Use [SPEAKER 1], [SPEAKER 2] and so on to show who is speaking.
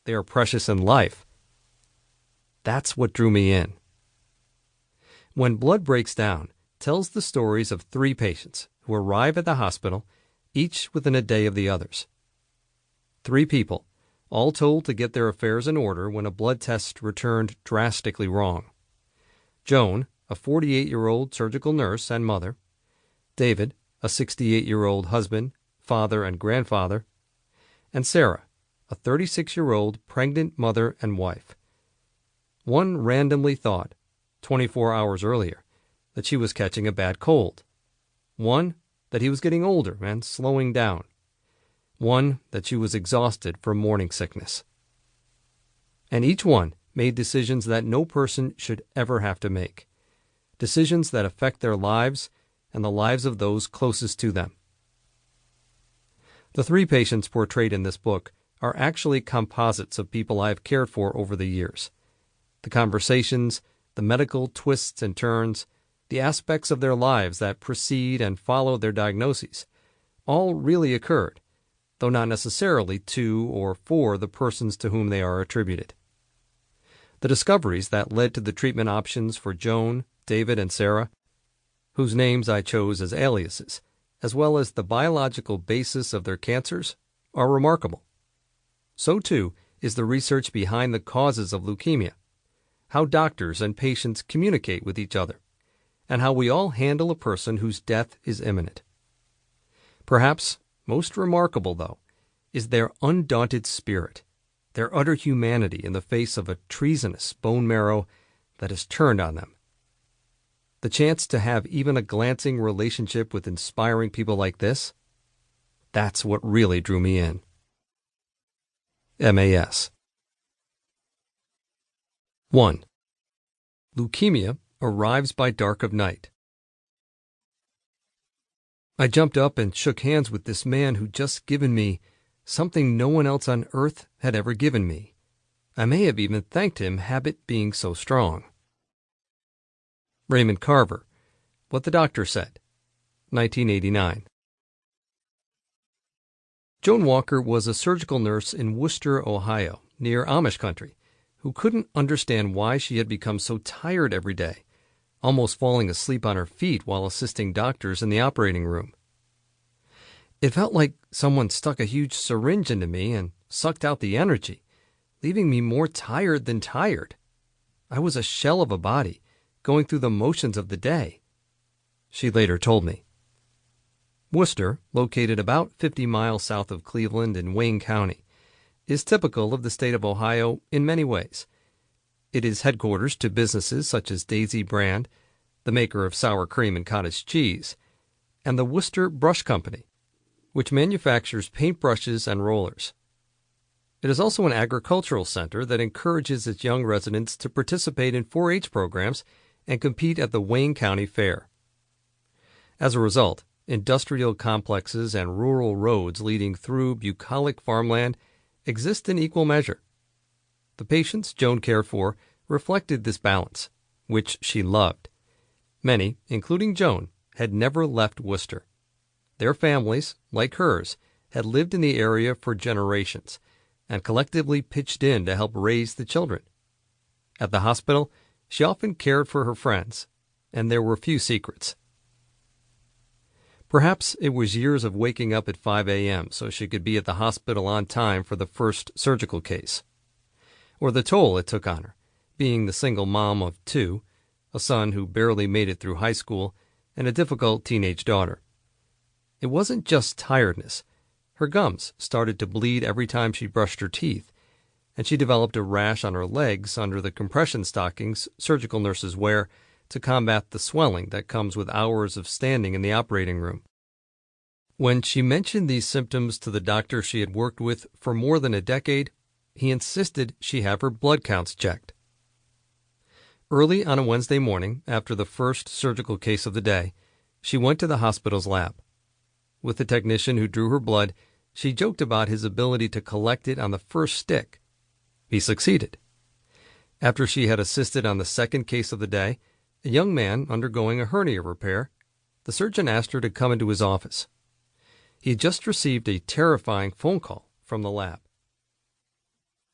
[SPEAKER 1] They are precious in life. That's what drew me in. When Blood Breaks Down tells the stories of 3 patients who arrive at the hospital, each within a day of the others. 3 people, all told to get their affairs in order when a blood test returned drastically wrong. Joan, a 48-year-old surgical nurse and mother. David, a 68-year-old husband, father, and grandfather. And Sarah, a 36-year-old pregnant mother and wife. One randomly thought, 24 hours earlier, that she was catching a bad cold. One, that he was getting older and slowing down. One, that she was exhausted from morning sickness. And each one made decisions that no person should ever have to make. Decisions that affect their lives and the lives of those closest to them. The 3 patients portrayed in this book are actually composites of people I have cared for over the years. The conversations, the medical twists and turns, the aspects of their lives that precede and follow their diagnoses, all really occurred, though not necessarily to or for the persons to whom they are attributed. The discoveries that led to the treatment options for Joan, David, and Sarah, whose names I chose as aliases, as well as the biological basis of their cancers, are remarkable. So too is the research behind the causes of leukemia, how doctors and patients communicate with each other, and how we all handle a person whose death is imminent. Perhaps most remarkable, though, is their undaunted spirit, their utter humanity in the face of a treasonous bone marrow that has turned on them. The chance to have even a glancing relationship with inspiring people like this, that's what really drew me in. MAS. 1. Leukemia arrives by dark of night. I jumped up and shook hands with this man who'd just given me something no one else on earth had ever given me. I may have even thanked him, habit being so strong. Raymond Carver, What the Doctor Said, 1989. Joan Walker was a surgical nurse in Wooster, Ohio, near Amish country, who couldn't understand why she had become so tired every day, almost falling asleep on her feet while assisting doctors in the operating room. It felt like someone stuck a huge syringe into me and sucked out the energy, leaving me more tired than tired. I was a shell of a body, going through the motions of the day, she later told me. Wooster, located about 50 miles south of Cleveland in Wayne County, is typical of the state of Ohio in many ways. It is headquarters to businesses such as Daisy Brand, the maker of sour cream and cottage cheese, and the Wooster Brush Company, which manufactures paintbrushes and rollers. It is also an agricultural center that encourages its young residents to participate in 4-H programs and compete at the Wayne County Fair. As a result, industrial complexes and rural roads leading through bucolic farmland exist in equal measure. The patients Joan cared for reflected this balance, which she loved. Many, including Joan, had never left Wooster. Their families, like hers, had lived in the area for generations and collectively pitched in to help raise the children. At the hospital, she often cared for her friends, and there were few secrets. Perhaps it was years of waking up at 5 a.m. so she could be at the hospital on time for the first surgical case. Or the toll it took on her, being the single mom of 2, a son who barely made it through high school, and a difficult teenage daughter. It wasn't just tiredness. Her gums started to bleed every time she brushed her teeth, and she developed a rash on her legs under the compression stockings surgical nurses wear to combat the swelling that comes with hours of standing in the operating room. When she mentioned these symptoms to the doctor she had worked with for more than a decade, he insisted she have her blood counts checked. Early on a Wednesday morning, after the first surgical case of the day, she went to the hospital's lab. With the technician who drew her blood, she joked about his ability to collect it on the first stick. He succeeded. After she had assisted on the second case of the day, a young man undergoing a hernia repair, the surgeon asked her to come into his office. He had just received a terrifying phone call from the lab.